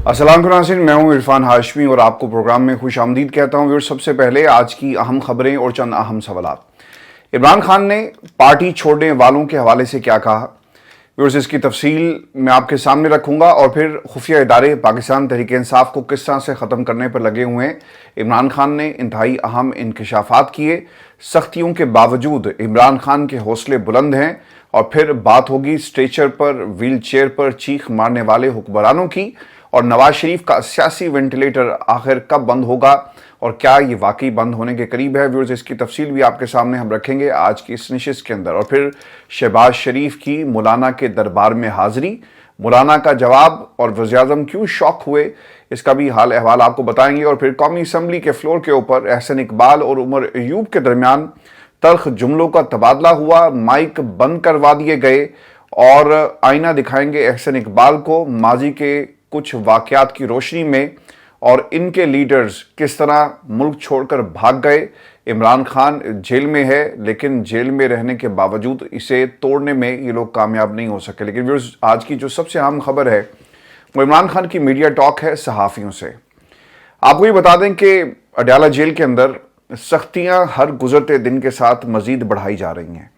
अस्सलाम नाज़रीन, मैं हूं इरफान हाशमी और आपको प्रोग्राम में खुश आमदीद कहता हूं। व्यूअर्स, सबसे पहले आज की अहम खबरें और चंद अहम सवालात। इमरान खान ने पार्टी छोड़ने वालों के हवाले से क्या कहा, व्यूअर्स इसकी तफसील मैं आपके सामने रखूंगा। और फिर खुफिया इदारे पाकिस्तान तहरीक इंसाफ को किस तरह से ख़त्म करने पर लगे हुए हैं। इमरान खान ने इंतहाई अहम इंकशाफात किए। सख्तियों के बावजूद इमरान खान के हौसले बुलंद हैं। और फिर बात होगी स्ट्रेचर पर, व्हील चेयर पर चीख मारने वाले हुक्मरानों की, और नवाज शरीफ का सियासी वेंटिलेटर आखिर कब बंद होगा और क्या ये वाकई बंद होने के करीब है। व्यूअर्स, इसकी तफसील भी आपके सामने हम रखेंगे आज की इस नशिस्त के अंदर। और फिर शहबाज शरीफ की मौलाना के दरबार में हाजिरी, मौलाना का जवाब और वज़ीर-ए-आज़म क्यों शॉक हुए, इसका भी हाल अहवाल आपको बताएंगे। और फिर कौमी असम्बली के फ्लोर के ऊपर एहसन इकबाल और उमर अयूब के दरमियान तल्ख जुमलों का तबादला हुआ, माइक बंद करवा दिए गए और आईना दिखाएंगे एहसन इकबाल को माजी के कुछ वाकयात की रोशनी में, और इनके लीडर्स किस तरह मुल्क छोड़कर भाग गए। इमरान खान जेल में है, लेकिन जेल में रहने के बावजूद इसे तोड़ने में ये लोग कामयाब नहीं हो सके। लेकिन व्यूअर्स, आज की जो सबसे अहम खबर है वो इमरान खान की मीडिया टॉक है सहाफ़ियों से। आपको ये बता दें कि अडयाला जेल के अंदर सख्तियां हर गुजरते दिन के साथ मजीद बढ़ाई जा रही हैं।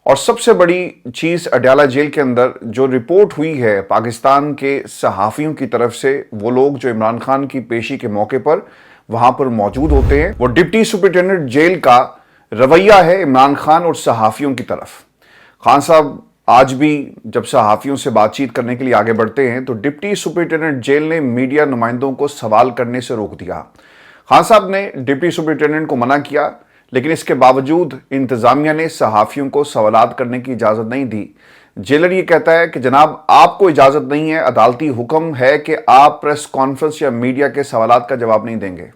और सबसे बड़ी चीज़ अडयाला जेल के अंदर जो रिपोर्ट हुई है पाकिस्तान के सहाफ़ियों की तरफ से, वो लोग जो इमरान खान की पेशी के मौके पर वहां पर मौजूद होते हैं, वो डिप्टी सुपरिटेंडेंट जेल का रवैया है इमरान खान और सहाफ़ियों की तरफ। खान साहब आज भी जब सहाफ़ियों से बातचीत करने के लिए आगे बढ़ते हैं तो डिप्टी सुपरिटेंडेंट जेल ने मीडिया नुमाइंदों को सवाल करने से रोक दिया। खान साहब ने डिप्टी सुपरिटेंडेंट को मना किया, लेकिन इसके बावजूद इंतजामिया ने सहाफ़ियों को सवालात करने की इजाज़त नहीं दी। जेलर ये कहता है कि जनाब आपको इजाज़त नहीं है, अदालती हुक्म है कि आप प्रेस कॉन्फ्रेंस या मीडिया के सवालात का जवाब नहीं देंगे।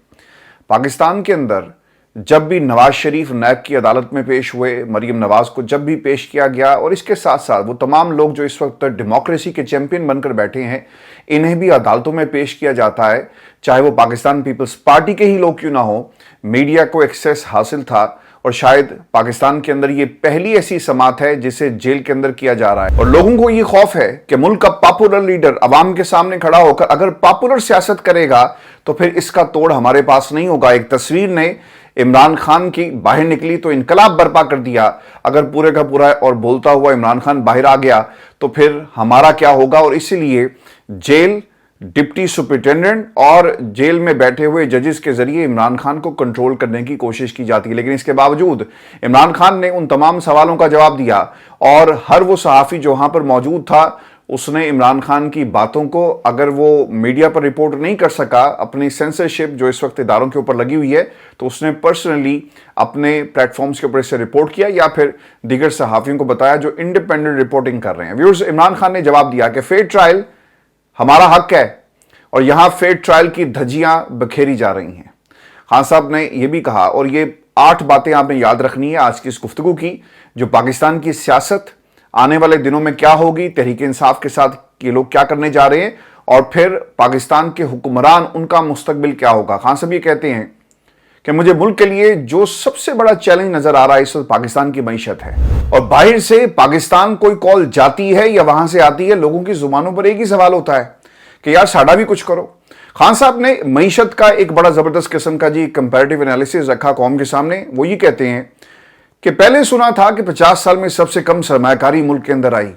पाकिस्तान के अंदर जब भी नवाज शरीफ नैब की अदालत में पेश हुए, मरीम नवाज को जब भी पेश किया गया, और इसके साथ साथ वो तमाम लोग जो इस वक्त डेमोक्रेसी के चैंपियन बनकर बैठे हैं, इन्हें भी अदालतों में पेश किया जाता है, चाहे वो पाकिस्तान पीपल्स पार्टी के ही लोग क्यों ना हो। मीडिया को एक्सेस हासिल था, और शायद पाकिस्तान के अंदर ये पहली ऐसी समात है जिसे जेल के अंदर किया जा रहा है। और लोगों को ये खौफ है कि मुल्क का पॉपुलर लीडर अवाम के सामने खड़ा होकर अगर पॉपुलर सियासत करेगा तो फिर इसका तोड़ हमारे पास नहीं होगा। एक तस्वीर ने इमरान खान की बाहर निकली तो इनकलाब बर्पा कर दिया। अगर पूरे का पूरा और बोलता हुआ इमरान खान बाहर आ गया तो फिर हमारा क्या होगा। और इसीलिए जेल, डिप्टी सुपरिटेंडेंट और जेल में बैठे हुए जजेस के जरिए इमरान खान को कंट्रोल करने की कोशिश की जाती है। लेकिन इसके बावजूद इमरान खान ने उन तमाम सवालों का जवाब दिया, और हर वो सहाफ़ी जो वहां पर मौजूद था उसने इमरान खान की बातों को, अगर वो मीडिया पर रिपोर्ट नहीं कर सका, अपनी सेंसरशिप जो इस वक्त इदारों के ऊपर लगी हुई है, तो उसने पर्सनली अपने प्लेटफॉर्म्स के ऊपर इससे रिपोर्ट किया या फिर दीगर सहाफ़ियों को बताया जो इंडिपेंडेंट रिपोर्टिंग कर रहे हैं। व्यूअर्स, इमरान खान ने जवाब दिया कि फेयर ट्रायल हमारा हक है और यहां फेयर ट्रायल की धज्जियां बखेरी जा रही हैं। खान साहब ने यह भी कहा, और ये 8 बातें आपने याद रखनी है आज की इस गुफ्तगू की, जो पाकिस्तान की सियासत आने वाले दिनों में क्या होगी, तहरीक इंसाफ के साथ ये लोग क्या करने जा रहे हैं, और फिर पाकिस्तान के हुक्मरान उनका मुस्तकबिल क्या होगा। खान साहब ये कहते हैं कि मुझे मुल्क के लिए जो सबसे बड़ा चैलेंज नजर आ रहा है इस वक्त पाकिस्तान की मईशत है। और बाहर से पाकिस्तान कोई कॉल जाती है या वहां से आती है, लोगों की जुबानों पर एक ही सवाल होता है कि यार साड़ा भी कुछ करो। खान साहब ने मईशत का एक बड़ा जबरदस्त किस्म का जी कंपैरेटिव एनालिसिस रखा कौम के सामने। वो ये कहते हैं कि पहले सुना था कि 50 साल में सबसे कम सरमायाकारी मुल्क के अंदर आई,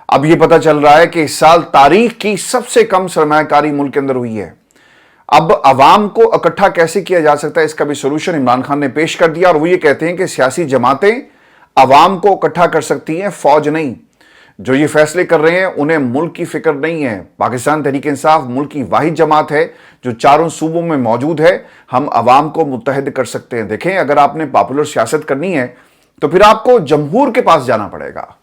अब यह पता चल रहा है कि इस साल तारीख की सबसे कम सरमायाकारी मुल्क के अंदर हुई है। अब अवाम को इकट्ठा कैसे किया जा सकता है, इसका भी सोल्यूशन इमरान खान ने पेश कर दिया। और वो ये कहते हैं कि सियासी जमातें अवाम को इकट्ठा कर सकती हैं, फौज नहीं। जो ये फैसले कर रहे हैं उन्हें मुल्क की फिक्र नहीं है। पाकिस्तान तहरीक इंसाफ मुल्क की वाहिद जमात है जो चारों सूबों में मौजूद है। हम अवाम को मुत्तहिद कर सकते हैं। देखें, अगर आपने पॉपुलर सियासत करनी है तो फिर आपको जमहूर के पास जाना पड़ेगा।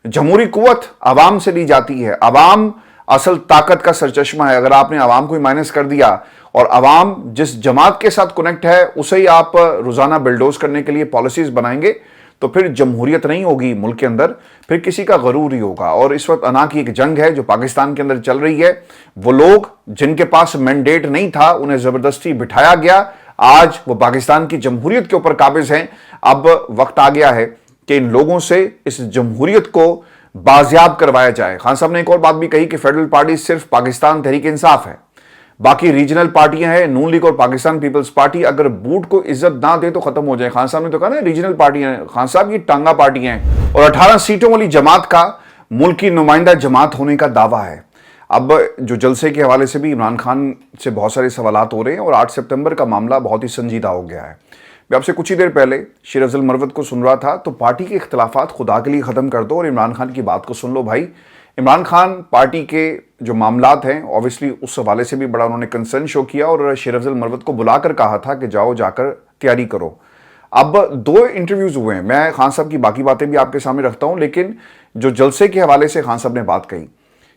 जमहूरी कुव्वत अवाम से ली जाती है। अवाम असल ताकत का सरचश्मा है। अगर आपने अवाम को ही माइनस कर दिया और अवाम जिस जमात के साथ कनेक्ट है उसे ही आप रोजाना बिल्डोज करने के लिए पॉलिसीज बनाएंगे तो फिर जमहूरियत नहीं होगी मुल्क के अंदर, फिर किसी का गरूर ही होगा। और इस वक्त अना की एक जंग है जो पाकिस्तान के अंदर चल रही है। वो लोग जिनके पास मैंडेट नहीं था उन्हें जबरदस्ती बिठाया गया, आज वो पाकिस्तान की जमहूरियत के ऊपर काबिज हैं। अब वक्त आ गया है कि इन लोगों से इस जमहूरियत को बाजियाब करवाया जाए। खान साहब ने एक और बात भी कही कि फेडरल पार्टी सिर्फ पाकिस्तान तहरीक इंसाफ है, बाकी रीजनल पार्टियां हैं नून लीग और पाकिस्तान पीपल्स पार्टी अगर बूट को इज्जत ना दे तो खत्म हो जाए। खान साहब ने तो कहा ना रीजनल पार्टियां हैं, खान साहब ये टांगा पार्टियां हैं। और 18 सीटों वाली जमात का मुल्क की नुमाइंदा जमात होने का दावा है। अब जो जलसे के हवाले से भी इमरान खान से बहुत सारे सवालात हो रहे हैं और 8 सितंबर का मामला बहुत ही संजीदा हो गया है। मैं आपसे कुछ ही देर पहले शेर अफजल मरवत को सुन रहा था, तो पार्टी के इख्तलाफात खुदा के लिए ख़त्म कर दो और इमरान खान की बात को सुन लो भाई। इमरान खान पार्टी के जो मामलात हैं ऑब्वियसली उस हवाले से भी बड़ा उन्होंने कंसर्न शो किया और शेर अफजल मरवत को बुलाकर कहा था कि जाओ जाकर तैयारी करो। अब 2 इंटरव्यूज़ हुए हैं, मैं खान साहब की बाकी बातें भी आपके सामने रखता हूं, लेकिन जो जलसे के हवाले से खान साहब ने बात कही,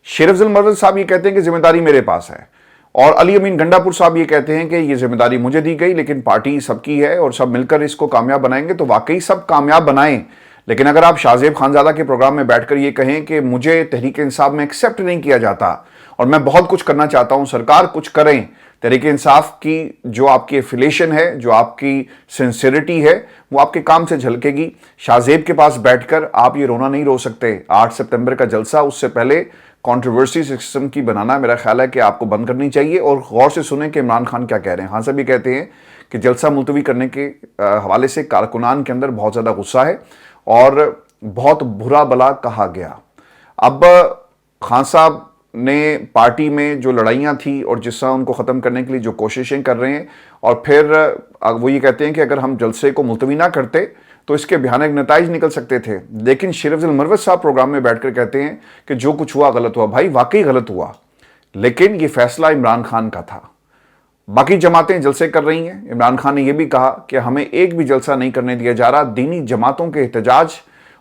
शेर अफजल मरवत साहब ये कहते हैं कि जिम्मेदारी मेरे पास है और अली अमीन गंडापुर साहब ये कहते हैं कि ये जिम्मेदारी मुझे दी गई लेकिन पार्टी सबकी है और सब मिलकर इसको कामयाब बनाएंगे। तो वाकई सब कामयाब बनाएं, लेकिन अगर आप शाहजेब खानजादा के प्रोग्राम में बैठकर ये कहें कि मुझे तहरीक इंसाफ में एक्सेप्ट नहीं किया जाता और मैं बहुत कुछ करना चाहता हूं, सरकार कुछ करें, तहरीक इंसाफ की जो आपकी एफिलेशन है, जो आपकी सिंसियरिटी है, वो आपके काम से झलकेगी। शाहजेब के पास बैठकर आप ये रोना नहीं रो सकते। 8 सितंबर का जलसा, उससे पहले कंट्रोवर्सी सिस्टम की बनाना मेरा ख्याल है कि आपको बंद करनी चाहिए और गौर से सुने कि इमरान खान क्या कह रहे हैं। हाँ साहब ये कहते हैं कि जलसा मुलतवी करने के हवाले से कारकुनान के अंदर बहुत ज़्यादा गुस्सा है और बहुत बुरा भला कहा गया। अब खान साहब ने पार्टी में जो लड़ाइयाँ थी और जिस तरह उनको ख़त्म करने के लिए जो कोशिशें कर रहे हैं, और फिर वो ये कहते हैं कि अगर हम जलसे को मुलतवी ना करते तो इसके भयानक नताइज निकल सकते थे। लेकिन शेर अफजल मरवत साहब प्रोग्राम में बैठकर कहते हैं कि जो कुछ हुआ गलत हुआ। भाई वाकई गलत हुआ, लेकिन ये फैसला इमरान खान का था। बाकी जमातें जलसे कर रही हैं। इमरान खान ने यह भी कहा कि हमें एक भी जलसा नहीं करने दिया जा रहा। दीनी जमातों के एहतजाज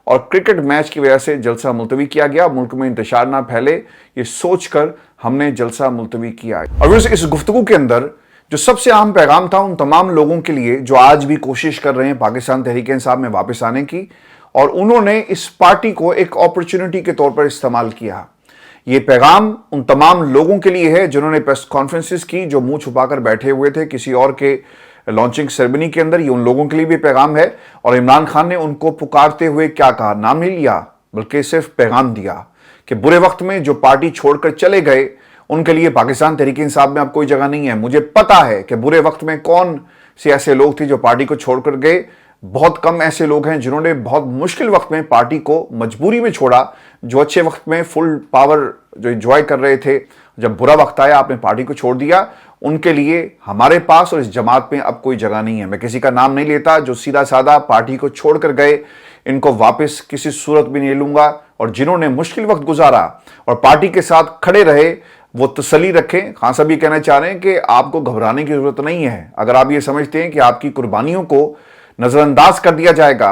और क्रिकेट मैच की वजह से जलसा मुलतवी किया गया, मुल्क में इंतशार ना फैले ये सोचकर हमने जलसा मुलतवी किया। और इस गुफ्तगू के अंदर जो सबसे अहम पैगाम था उन तमाम लोगों के लिए जो आज भी कोशिश कर रहे हैं पाकिस्तान तहरीक इंसाफ में वापस आने की, और उन्होंने इस पार्टी को एक अपॉर्चुनिटी के तौर पर इस्तेमाल किया। ये पैगाम उन तमाम लोगों के लिए है जिन्होंने प्रेस कॉन्फ्रेंसेस की, जो मुंह छुपाकर बैठे हुए थे किसी और के लॉन्चिंग सेरेमनी के अंदर। ये उन लोगों के लिए भी पैगाम है। और इमरान खान ने उनको पुकारते हुए क्या कहा, नाम नहीं लिया बल्कि सिर्फ पैगाम दिया कि बुरे वक्त में जो पार्टी छोड़कर चले गए उनके लिए पाकिस्तान तहरीक इंसाफ में अब कोई जगह नहीं है। मुझे पता है कि बुरे वक्त में कौन से ऐसे लोग थे जो पार्टी को छोड़कर गए। बहुत कम ऐसे लोग हैं जिन्होंने बहुत मुश्किल वक्त में पार्टी को मजबूरी में छोड़ा, जो अच्छे वक्त में फुल पावर जो एंजॉय कर रहे थे, जब बुरा वक्त आया आपने पार्टी को छोड़ दिया। उनके लिए हमारे पास और इस जमात में अब कोई जगह नहीं है। मैं किसी का नाम नहीं लेता, जो सीधा साधा पार्टी को छोड़कर गए इनको वापस किसी सूरत भी नहीं लूंगा, और जिन्होंने मुश्किल वक्त गुजारा और पार्टी के साथ खड़े रहे वो तसल्ली रखें। खान साहब ये कहना चाह रहे हैं कि आपको घबराने की जरूरत नहीं है। अगर आप ये समझते हैं कि आपकी कुर्बानियों को नजरअंदाज कर दिया जाएगा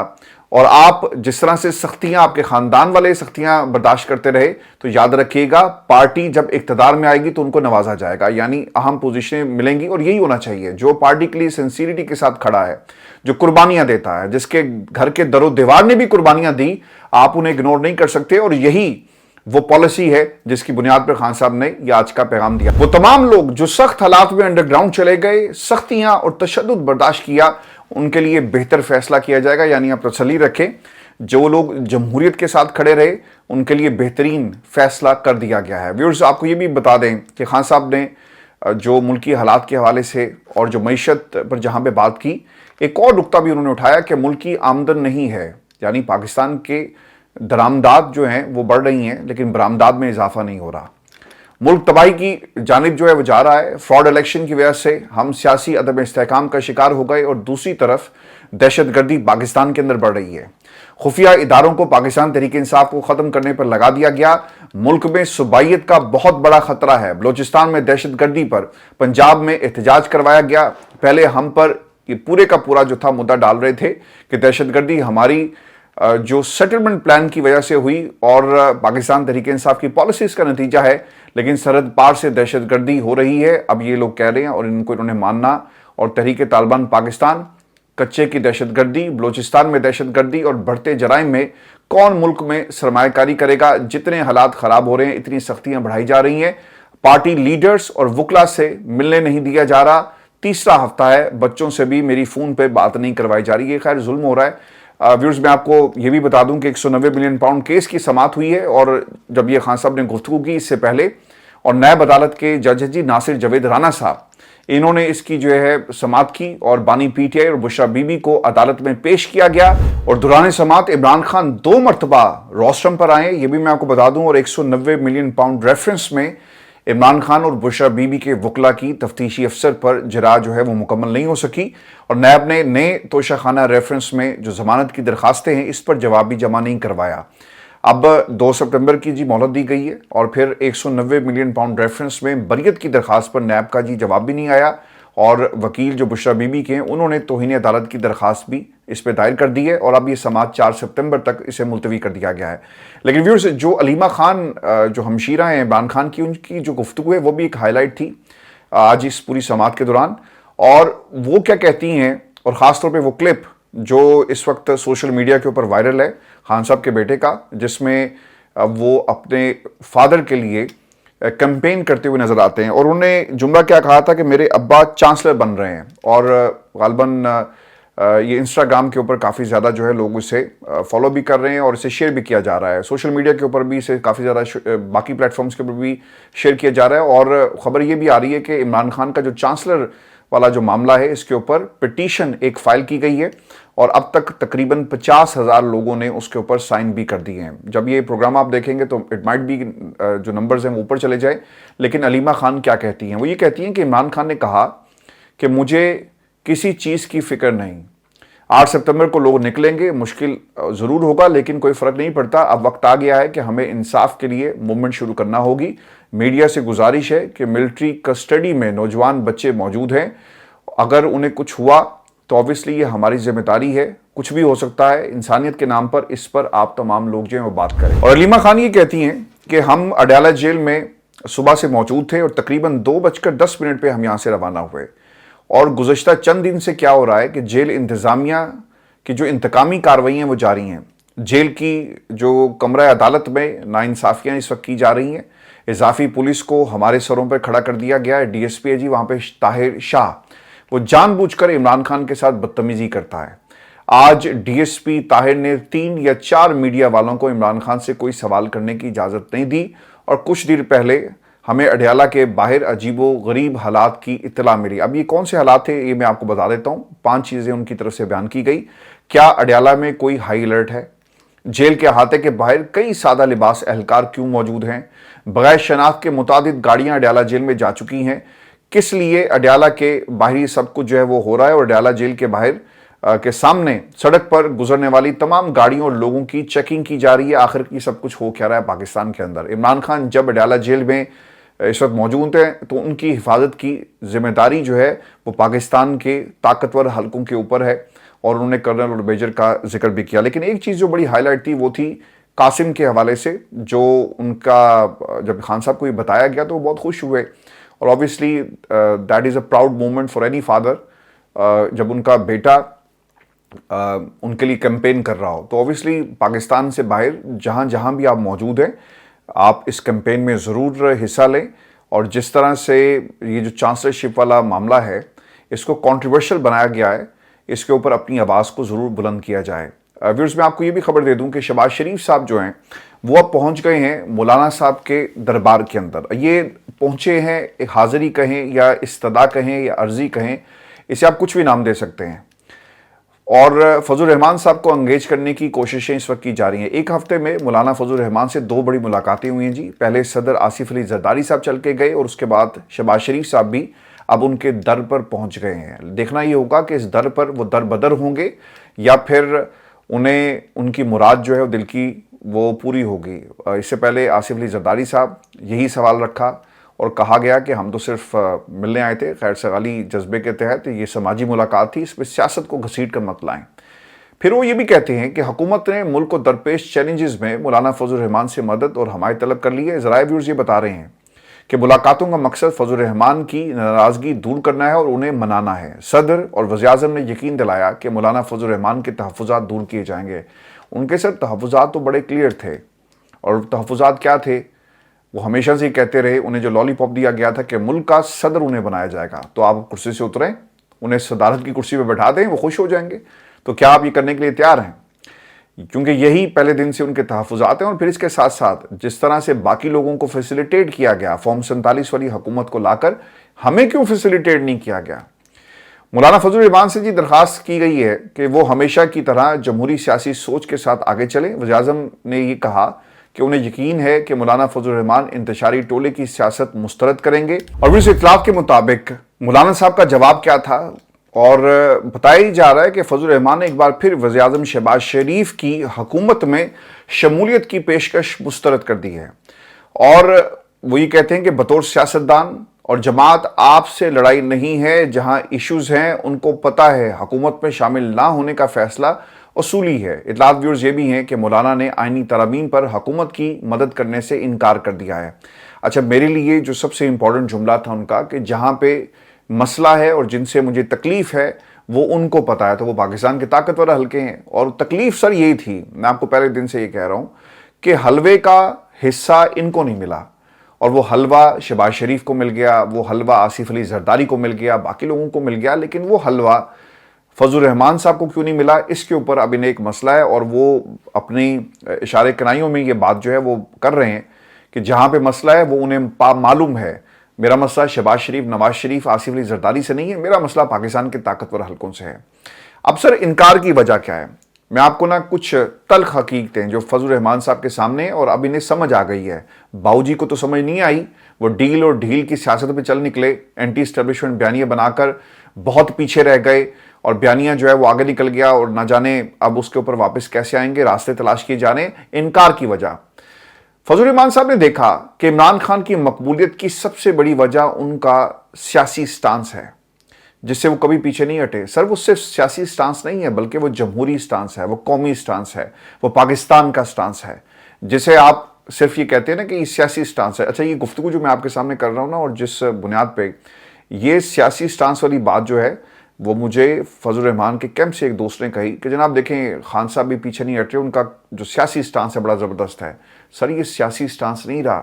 और आप जिस तरह से सख्तियां, आपके खानदान वाले सख्तियां बर्दाश्त करते रहे, तो याद रखिएगा पार्टी जब इक्तदार में आएगी तो उनको नवाजा जाएगा, यानी अहम पोजीशनें मिलेंगी। और यही होना चाहिए। जो पार्टी के लिए सिंसियरिटी के साथ खड़ा है, जो कुर्बानियां देता है, जिसके घर के दरो दीवार ने भी कुर्बानियां दी, आप उन्हें इग्नोर नहीं कर सकते। और यही वो पॉलिसी है जिसकी बुनियाद पर खान साहब ने ये आज का पैगाम दिया। वो तमाम लोग जो सख्त हालात में अंडरग्राउंड चले गए, सख्तियां और तशद्दुद बर्दाश्त किया, उनके लिए बेहतर फैसला किया जाएगा। यानी आप तसल्ली रखें, जो लोग जमहूरियत के साथ खड़े रहे उनके लिए बेहतरीन फैसला कर दिया गया है। व्यूअर्स, आपको ये भी बता दें कि खान साहब ने जो मुल्की हालात के हवाले से और जो मईशत पर जहाँ पे बात की, एक और नुकता भी उन्होंने उठाया कि मुल्क की आमदन नहीं है, यानी पाकिस्तान के दरामदाद जो हैं वो बढ़ रही हैं लेकिन बरामदाद में इजाफा नहीं हो रहा। मुल्क तबाही की जानिब जो है वो जा रहा है। फ्रॉड इलेक्शन की वजह से हम सियासी अदम इस्तेहकाम का शिकार हो गए और दूसरी तरफ दहशतगर्दी पाकिस्तान के अंदर बढ़ रही है। खुफिया इदारों को पाकिस्तान तहरीक इंसाफ को ख़त्म करने पर लगा दिया गया। मुल्क में सूबाइयत का बहुत बड़ा खतरा है। बलोचिस्तान में दहशतगर्दी पर पंजाब में एहतजाज करवाया गया। पहले हम पर ये पूरे का पूरा जो था मुद्दा डाल रहे थे कि दहशतगर्दी हमारी जो सेटलमेंट प्लान की वजह से हुई और पाकिस्तान तहरीक इंसाफ की पॉलिसीज का नतीजा है, लेकिन सरहद पार से दहशतगर्दी हो रही है। अब ये लोग कह रहे हैं और इनको इन्होंने मानना। और तहरीक तालिबान पाकिस्तान, कच्चे की दहशतगर्दी, बलोचिस्तान में दहशतगर्दी और बढ़ते जराइम में कौन मुल्क में सरमायाकारी करेगा। जितने हालात ख़राब हो रहे हैं, इतनी सख्तियाँ बढ़ाई जा रही हैं। पार्टी लीडर्स और वकला से मिलने नहीं दिया जा रहा। तीसरा हफ्ता है, बच्चों से भी मेरी फ़ोन पे बात नहीं करवाई जा रही है। खैर जुल्म हो रहा है। व्यूअर्स मैं आपको ये भी बता दूं कि 190 मिलियन पाउंड केस की समाअत हुई है, और जब ये खान साहब ने गुफ्तगू की इससे पहले, और नायब अदालत के जज जी नासिर जवेद राना साहब, इन्होंने इसकी जो है समाअत की और बानी पीटीआई और बुशरा बीबी को अदालत में पेश किया गया। और दौरान समाअत इमरान खान 2 मरतबा रोस्टम पर आए, ये भी मैं आपको बता दूं, और 190 मिलियन पाउंड रेफरेंस में इमरान खान और बुशरा बीबी के वकला की तफ्तीशी अफसर पर जरा जो है वो मुकम्मल नहीं हो सकी, और नैब ने नए तोशाखाना रेफरेंस में जो जमानत की दरखास्तें हैं इस पर जवाब भी जमा नहीं करवाया। अब 2 सितंबर की जी मोहलत दी गई है, और फिर 190 मिलियन पाउंड रेफरेंस में बरियत की दरखास्त पर नैब का जी जवाब भी नहीं आया, और वकील जो बुशरा बीबी के हैं उन्होंने तौहीन अदालत की दरखास्त भी इस पर दायर कर दी है, और अब ये समाअत 4 सितंबर तक इसे मुलतवी कर दिया गया है। लेकिन व्यूअर्स, जो अलीमा खान जो हमशीरा हैं इमरान खान की, उनकी जो गुफ्तगू है वो भी एक हाईलाइट थी आज इस पूरी समाअत के दौरान, और वो क्या कहती हैं, और ख़ासतौर पर वो क्लिप जो इस वक्त सोशल मीडिया के ऊपर वायरल है खान साहब के बेटे का, जिसमें वो अपने फादर के लिए कैंपेन करते हुए नजर आते हैं, और उन्होंने जुमला क्या कहा था कि मेरे अब्बा चांसलर बन रहे हैं, और गालबन ये इंस्टाग्राम के ऊपर काफ़ी ज़्यादा जो है लोग इसे फॉलो भी कर रहे हैं, और इसे शेयर भी किया जा रहा है, सोशल मीडिया के ऊपर भी इसे काफ़ी ज़्यादा बाकी प्लेटफॉर्म्स के ऊपर भी शेयर किया जा रहा है। और ख़बर ये भी आ रही है कि इमरान खान का जो चांसलर वाला जो मामला है इसके ऊपर पिटीशन एक फाइल की गई है, और अब तक तकरीबन 50,000 लोगों ने उसके ऊपर साइन भी कर दिए हैं। जब ये प्रोग्राम आप देखेंगे तो इट माइट बी जो नंबर्स हैं वो ऊपर चले जाए, लेकिन अलीमा खान क्या कहती हैं, वो ये कहती हैं कि इमरान खान ने कहा कि मुझे किसी चीज़ की फिक्र नहीं, 8 सितंबर को लोग निकलेंगे, मुश्किल ज़रूर होगा लेकिन कोई फ़र्क नहीं पड़ता, अब वक्त आ गया है कि हमें इंसाफ के लिए मूवमेंट शुरू करना होगी। मीडिया से गुजारिश है कि मिलिट्री कस्टडी में नौजवान बच्चे मौजूद हैं, अगर उन्हें कुछ हुआ तो ऑब्वियसली ये हमारी जिम्मेदारी है, कुछ भी हो सकता है, इंसानियत के नाम पर इस पर आप तमाम लोग जो हैं वो बात करें। और अलीमा खान ये कहती हैं कि हम अडयाला जेल में सुबह से मौजूद थे, और तकरीबन 2:10 पे हम यहाँ से रवाना हुए, और गुज़श्ता चंद दिन से क्या हो रहा है कि जेल इंतज़ामिया की जो इंतकामी कार्रवाइयाँ वो जारी हैं, जेल की जो कमरा अदालत में नाइंसाफ़ियाँ इस वक्त की जा रही हैं, इजाफी पुलिस को हमारे सरों पर खड़ा कर दिया गया है। डीएसपी है जी वहाँ पे ताहिर शाह, वो जानबूझकर इमरान खान के साथ बदतमीजी करता है। आज डीएसपी ताहिर ने 3 या 4 मीडिया वालों को इमरान खान से कोई सवाल करने की इजाज़त नहीं दी, और कुछ देर पहले हमें अडयाला के बाहर अजीबो गरीब हालात की इत्तला मिली। अब ये कौन से हालात थे ये मैं आपको बता देता हूँ। 5 चीज़ें उनकी तरफ से बयान की गई। क्या अडयाला में कोई हाई अलर्ट है? जेल के अहाते के बाहर कई सादा लिबास एहलकार क्यों मौजूद हैं? बगैर शनाख्त के मुतादिद गाड़ियाँ अडयाला जेल में जा चुकी हैं। किस लिए अडयाला के बाहरी सब कुछ जो है वो हो रहा है, और अडयाला जेल के बाहर के सामने सड़क पर गुजरने वाली तमाम गाड़ियों और लोगों की चेकिंग की जा रही है। आखिर की सब कुछ हो क्या रहा है पाकिस्तान के अंदर? इमरान खान जब अडयाला जेल में इस वक्त मौजूद हैं तो उनकी हिफाजत की जिम्मेदारी जो है वो पाकिस्तान के ताकतवर हलकों के ऊपर है, और उन्होंने कर्नल और मेजर का जिक्र भी किया। लेकिन एक चीज़ जो बड़ी हाईलाइट थी वो थी कासिम के हवाले से, जो उनका जब खान साहब को ये बताया गया तो वो बहुत खुश हुए, और obviously that is a proud moment for any father जब उनका बेटा उनके लिए कैंपेन कर रहा हो। तो ऑब्वियसली पाकिस्तान से बाहर जहाँ जहाँ भी आप मौजूद हैं, आप इस कैंपेन में ज़रूर हिस्सा लें, और जिस तरह से ये जो चांसलरशिप वाला मामला है इसको कंट्रोवर्शियल बनाया गया है, इसके ऊपर अपनी आवाज़ को ज़रूर बुलंद किया जाए। व्यूअर्स, मैं आपको ये भी खबर दे दूं कि शहबाज शरीफ साहब जो हैं वो अब पहुंच गए हैं मौलाना साहब के दरबार के अंदर। ये पहुंचे हैं, एक हाज़िरी कहें या इस्तदा कहें या अर्जी कहें, इसे आप कुछ भी नाम दे सकते हैं, और फजल रहमान साहब को एंगेज करने की कोशिशें इस वक्त की जा रही हैं। एक हफ्ते में मौलाना फजल रहमान से 2 बड़ी मुलाकातें हुई हैं जी। पहले सदर आसिफ अली जरदारी साहब चल के गए, और उसके बाद शहबाज शरीफ साहब भी अब उनके दर पर पहुंच गए हैं। देखना ये होगा कि इस दर पर वो दर बदर होंगे या फिर उन्हें उनकी मुराद जो है वो दिल की वो पूरी होगी। इससे पहले आसिफ अली जरदारी साहब यही सवाल रखा और कहा गया कि हम तो सिर्फ मिलने आए थे, खैर सगाली जज्बे के तहत ये समाजी मुलाकात थी, इस पर सियासत को घसीट कर मत लाएं। फिर वो ये भी कहते हैं कि हुकूमत ने मुल्क को दरपेश चैलेंजेस में मौलाना फजल रहमान से मदद और हमायत तलब कर ली है। ज़राए व्यूअर्स ये बता रहे हैं कि मुलाकातों का मकसद फजल रहमान की नाराज़गी दूर करना है और उन्हें मनाना है। सदर और वज़ीर-ए-आज़म ने यकीन दिलाया कि मौलाना फजल रहमान के तहफ़्फ़ुज़ात दूर किए जाएंगे। उनके सर तहफ़्फ़ुज़ात तो बड़े क्लियर थे, और तहफ़्फ़ुज़ात क्या थे वो हमेशा से ही कहते रहे। उन्हें जो लॉलीपॉप दिया गया था कि मुल्क का सदर उन्हें बनाया जाएगा, तो आप कुर्सी से उतरें, उन्हें सदारत की कुर्सी पर बैठा दें, वो खुश हो जाएंगे। तो क्या आप ये करने के लिए तैयार हैं? کیونکہ یہی پہلے دن سے ان کے تحفظات ہیں. اور پھر اس کے ساتھ ساتھ جس طرح سے باقی لوگوں کو فیسیلیٹیٹ کیا گیا فارم 47 والی حکومت کو لا کر, ہمیں کیوں فیسیلیٹیٹ نہیں کیا گیا؟ مولانا فضل الرحمان سے درخواست کی گئی ہے کہ وہ ہمیشہ کی طرح جمہوری سیاسی سوچ کے ساتھ آگے چلیں. وزیر اعظم نے یہ کہا کہ انہیں یقین ہے کہ مولانا فضل الرحمان انتشاری ٹولے کی سیاست مسترد کریں گے. اور اس اطلاع کے مطابق مولانا صاحب کا جواب کیا تھا, اور بتایا جا رہا ہے کہ فضل الرحمان نے ایک بار پھر وزیر اعظم شہباز شریف کی حکومت میں شمولیت کی پیشکش مسترد کر دی ہے. اور وہ یہ کہتے ہیں کہ بطور سیاستدان اور جماعت آپ سے لڑائی نہیں ہے, جہاں ایشوز ہیں ان کو پتہ ہے, حکومت میں شامل نہ ہونے کا فیصلہ اصولی ہے. اطلاعات ویورز یہ بھی ہیں کہ مولانا نے آئینی ترامیم پر حکومت کی مدد کرنے سے انکار کر دیا ہے. اچھا, میرے لیے جو سب سے امپورٹنٹ جملہ تھا ان کا کہ جہاں پہ مسئلہ ہے اور جن سے مجھے تکلیف ہے وہ ان کو پتہ ہے, تو وہ پاکستان کے طاقتور حلقے ہیں. اور تکلیف سر یہی تھی, میں آپ کو پہلے دن سے یہ کہہ رہا ہوں کہ حلوے کا حصہ ان کو نہیں ملا, اور وہ حلوہ شہباز شریف کو مل گیا, وہ حلوہ آصف علی زرداری کو مل گیا, باقی لوگوں کو مل گیا, لیکن وہ حلوہ فضل الرحمان صاحب کو کیوں نہیں ملا؟ اس کے اوپر اب انہیں ایک مسئلہ ہے, اور وہ اپنی اشارے کنائیوں میں یہ بات جو ہے وہ کر رہے ہیں کہ جہاں پہ مسئلہ ہے وہ انہیں معلوم ہے. میرا مسئلہ شہباز شریف, نواز شریف, آصف علی زرداری سے نہیں ہے, میرا مسئلہ پاکستان کے طاقتور حلقوں سے ہے. اب سر انکار کی وجہ کیا ہے؟ میں آپ کو کچھ تلخ حقیقتیں جو فضل الرحمان صاحب کے سامنے, اور اب انہیں سمجھ آ گئی ہے. باؤ جی کو تو سمجھ نہیں آئی, وہ ڈیل اور ڈھیل کی سیاست پہ چل نکلے, اینٹی اسٹیبلشمنٹ بیانیہ بنا کر بہت پیچھے رہ گئے, اور بیانیہ جو ہے وہ آگے نکل گیا, اور نہ جانے اب اس کے اوپر واپس کیسے آئیں گے, راستے تلاش کیے جانے. انکار کی وجہ, فضل الرحمان صاحب نے دیکھا کہ عمران خان کی مقبولیت کی سب سے بڑی وجہ ان کا سیاسی سٹانس ہے, جس سے وہ کبھی پیچھے نہیں ہٹے. سر وہ صرف سیاسی سٹانس نہیں ہے, بلکہ وہ جمہوری سٹانس ہے, وہ قومی سٹانس ہے, وہ پاکستان کا سٹانس ہے, جسے آپ صرف یہ کہتے ہیں نا کہ یہ سیاسی سٹانس ہے. اچھا, یہ گفتگو جو میں آپ کے سامنے کر رہا ہوں نا, اور جس بنیاد پہ یہ سیاسی سٹانس والی بات جو ہے وہ مجھے فضل الرحمان کے کیمپ سے ایک دوست نے کہی کہ جناب دیکھیں خان صاحب بھی پیچھے نہیں ہٹ رہے, ان کا جو سیاسی سٹانس ہے بڑا زبردست ہے. سر یہ سیاسی سٹانس نہیں رہا,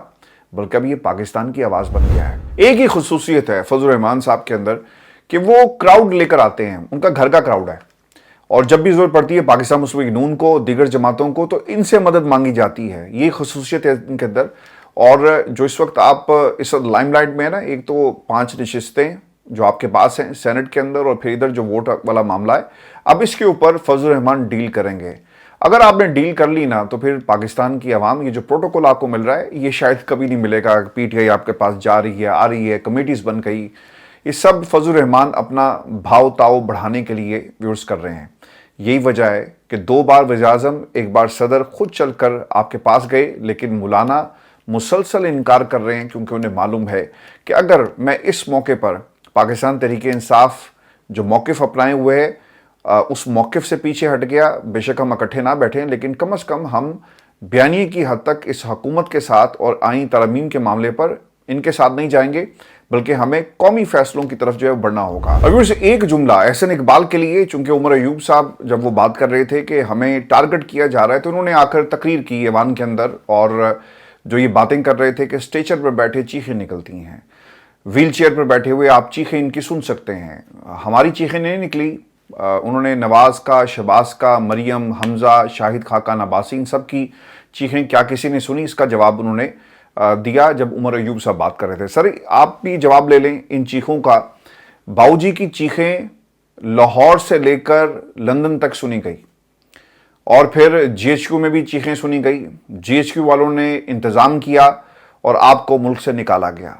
بلکہ اب یہ پاکستان کی آواز بن گیا ہے. ایک ہی خصوصیت ہے فضل الرحمان صاحب کے اندر کہ وہ کراؤڈ لے کر آتے ہیں, ان کا گھر کا کراؤڈ ہے, اور جب بھی ضرورت پڑتی ہے پاکستان مسلم نون کو, دیگر جماعتوں کو, تو ان سے مدد مانگی جاتی ہے. یہ خصوصیت ہے ان کے اندر. اور جو اس وقت آپ اس وقت لائم لائٹ میں ہے نا, ایک تو 5 نشستیں جو آپ کے پاس ہیں سینٹ کے اندر, اور پھر ادھر جو ووٹ والا معاملہ ہے, اب اس کے اوپر فضل الرحمان ڈیل کریں گے. اگر آپ نے ڈیل کر لی نا, تو پھر پاکستان کی عوام, یہ جو پروٹوکول آپ کو مل رہا ہے یہ شاید کبھی نہیں ملے گا. پی ٹی آئی آپ کے پاس جا رہی ہے, آ رہی ہے, کمیٹیز بن گئی, یہ سب فضل الرحمان اپنا بھاؤ تاؤ بڑھانے کے لیے یوز کر رہے ہیں. یہی وجہ ہے کہ 2 بار وزیر اعظم, ایک بار صدر خود چل کر آپ کے پاس گئے, لیکن مولانا مسلسل انکار کر رہے ہیں, کیونکہ انہیں معلوم ہے کہ اگر میں اس موقع پر پاکستان تحریک انصاف جو موقف اپنائے ہوئے ہے اس موقف سے پیچھے ہٹ گیا, بے شک ہم اکٹھے نہ بیٹھیں, لیکن کم از کم ہم بیانیے کی حد تک اس حکومت کے ساتھ اور آئین ترامیم کے معاملے پر ان کے ساتھ نہیں جائیں گے, بلکہ ہمیں قومی فیصلوں کی طرف جو ہے بڑھنا ہوگا. ابھی سے ایک جملہ احسن اقبال کے لیے, چونکہ عمر ایوب صاحب جب وہ بات کر رہے تھے کہ ہمیں ٹارگٹ کیا جا رہا ہے, تو انہوں نے آ کر تقریر کی ایوان کے اندر, اور جو یہ باتیں کر رہے تھے کہ اسٹیچر پر بیٹھے چیخیں نکلتی ہیں, ویل چیئر پر بیٹھے ہوئے آپ چیخیں ان کی سن سکتے ہیں, ہماری چیخیں نہیں نکلی. انہوں نے نواز کا, شہباز کا, مریم, حمزہ, شاہد خاقان عباسی, ان سب کی چیخیں کیا کسی نے سنی؟ اس کا جواب انہوں نے دیا جب عمر ایوب صاحب بات کر رہے تھے. سر آپ بھی جواب لے لیں ان چیخوں کا. باؤ جی کی چیخیں لاہور سے لے کر لندن تک سنی گئی, اور پھر جی ایچ کیو میں بھی چیخیں سنی گئی. جی ایچ کیو والوں نے انتظام کیا اور آپ کو ملک سے نکالا گیا.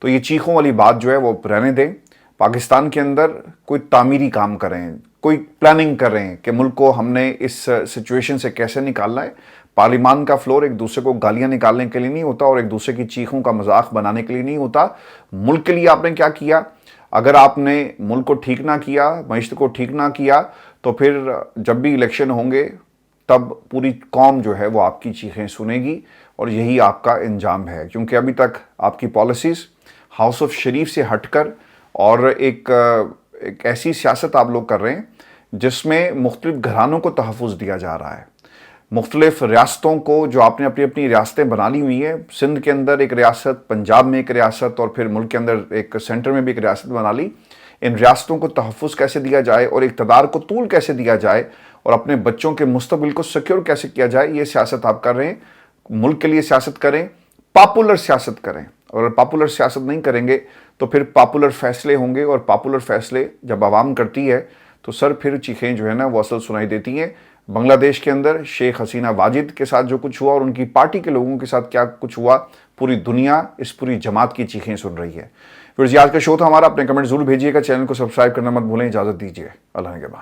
تو یہ چیخوں والی بات جو ہے وہ رہنے دیں. پاکستان کے اندر کوئی تعمیری کام کریں, کوئی پلاننگ کریں کہ ملک کو ہم نے اس سچویشن سے کیسے نکالنا ہے. پارلیمان کا فلور ایک دوسرے کو گالیاں نکالنے کے لیے نہیں ہوتا, اور ایک دوسرے کی چیخوں کا مذاق بنانے کے لیے نہیں ہوتا. ملک کے لیے آپ نے کیا کیا؟ اگر آپ نے ملک کو ٹھیک نہ کیا, معیشت کو ٹھیک نہ کیا, تو پھر جب بھی الیکشن ہوں گے تب پوری قوم جو ہے وہ آپ کی چیخیں سنے گی, اور یہی آپ کا انجام ہے. کیونکہ ابھی تک آپ کی پالیسیز ہاؤس آف شریف سے ہٹ کر اور ایک ایسی سیاست آپ لوگ کر رہے ہیں جس میں مختلف گھرانوں کو تحفظ دیا جا رہا ہے. مختلف ریاستوں کو جو آپ نے اپنی اپنی ریاستیں بنا لی ہوئی ہیں, سندھ کے اندر ایک ریاست, پنجاب میں ایک ریاست, اور پھر ملک کے اندر ایک سینٹر میں بھی ایک ریاست بنا لی. ان ریاستوں کو تحفظ کیسے دیا جائے اور اقتدار کو طول کیسے دیا جائے, اور اپنے بچوں کے مستقبل کو سیکیور کیسے کیا جائے یہ سیاست آپ کر رہے ہیں. ملک کے لیے سیاست کریں, پاپولر سیاست کریں. اور پاپولر سیاست نہیں کریں گے تو پھر پاپولر فیصلے ہوں گے, اور پاپولر فیصلے جب عوام کرتی ہے تو سر پھر چیخیں جو ہے نا وہ اصل سنائی دیتی ہیں. بنگلہ دیش کے اندر شیخ حسینہ واجد کے ساتھ جو کچھ ہوا اور ان کی پارٹی کے لوگوں کے ساتھ کیا کچھ ہوا, پوری دنیا اس پوری جماعت کی چیخیں سن رہی ہے. پھر آج کا شو تھا ہمارا. اپنے کمنٹ ضرور بھیجیے گا, چینل کو سبسکرائب کرنا مت بھولیں. اجازت دیجیے, اللہ نگہبان.